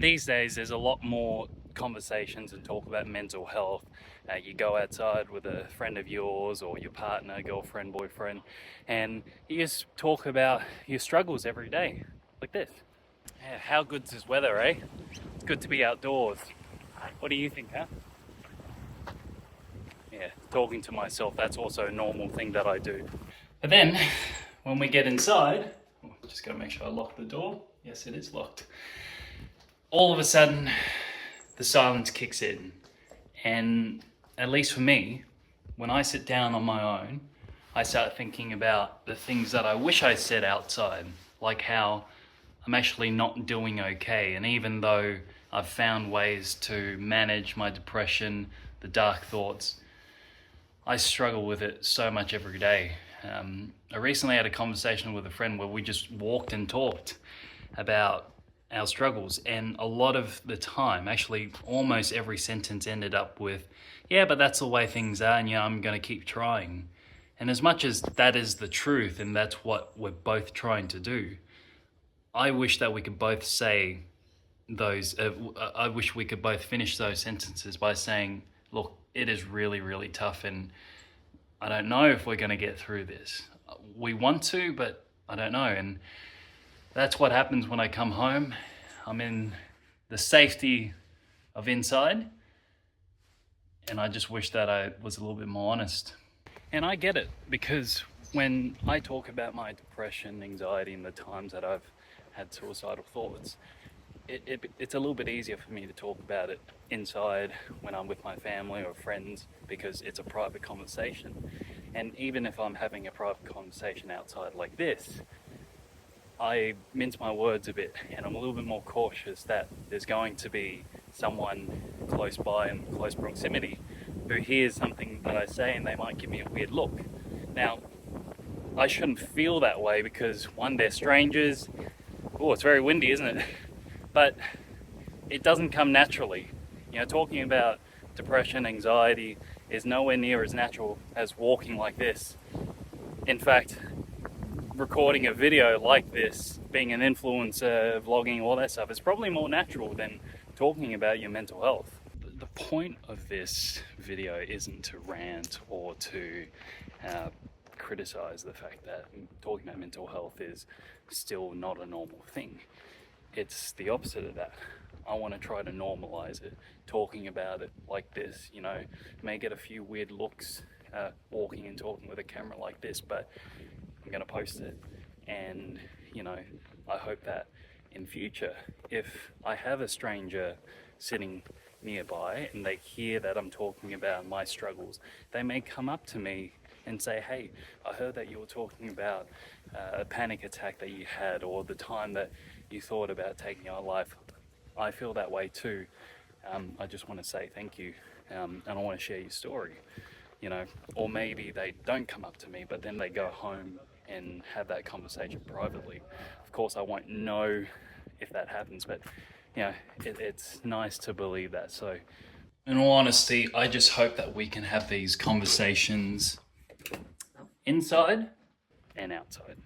These days, there's a lot more conversations and talk about mental health. You go outside with a friend of yours or your partner, girlfriend, boyfriend, and you just talk about your struggles every day, like this. Yeah, how good's this weather, eh? It's good to be outdoors. What do you think, huh? Yeah, talking to myself, that's also a normal thing that I do. But then, when we get inside, just gotta make sure I lock the door. Yes, it is locked. All of a sudden, the silence kicks in. And at least for me, when I sit down on my own, I start thinking about the things that I wish I said outside, like how I'm actually not doing okay. And even though I've found ways to manage my depression, the dark thoughts, I struggle with it so much every day. I recently had a conversation with a friend where we just walked and talked about our struggles, and a lot of the time, actually almost every sentence ended up with, yeah, but that's the way things are, and yeah, I'm going to keep trying. And as much as that is the truth and that's what we're both trying to do, I wish that we could both say those, I wish we could both finish those sentences by saying, look, it is really, really tough, and I don't know if we're going to get through this. We want to, but I don't know. And that's what happens when I come home. I'm in the safety of inside, and I just wish that I was a little bit more honest. And I get it, because when I talk about my depression, anxiety, and the times that I've had suicidal thoughts, it's a little bit easier for me to talk about it inside when I'm with my family or friends, because it's a private conversation. And even if I'm having a private conversation outside like this, I mince my words a bit, and I'm a little bit more cautious that there's going to be someone close by in close proximity who hears something that I say and they might give me a weird look. Now, I shouldn't feel that way because, one, they're strangers. Oh, it's very windy, isn't it? But it doesn't come naturally. Talking about depression, anxiety is nowhere near as natural as walking like this. In fact, recording a video like this, being an influencer, vlogging, all that stuff, is probably more natural than talking about your mental health. The point of this video isn't to rant or to criticize the fact that talking about mental health is still not a normal thing. It's the opposite of that. I want to try to normalize it, talking about it like this. May get a few weird looks walking and talking with a camera like this, but I'm going to post it. And I hope that in future, if I have a stranger sitting nearby and they hear that I'm talking about my struggles, they may come up to me and say, hey, I heard that you were talking about a panic attack that you had, or the time that you thought about taking your life. I feel that way too. I just want to say thank you, and I want to share your story. Or maybe they don't come up to me, but then they go home and have that conversation privately. Of course, I won't know if that happens, but it's nice to believe that. So, in all honesty, I just hope that we can have these conversations inside and outside.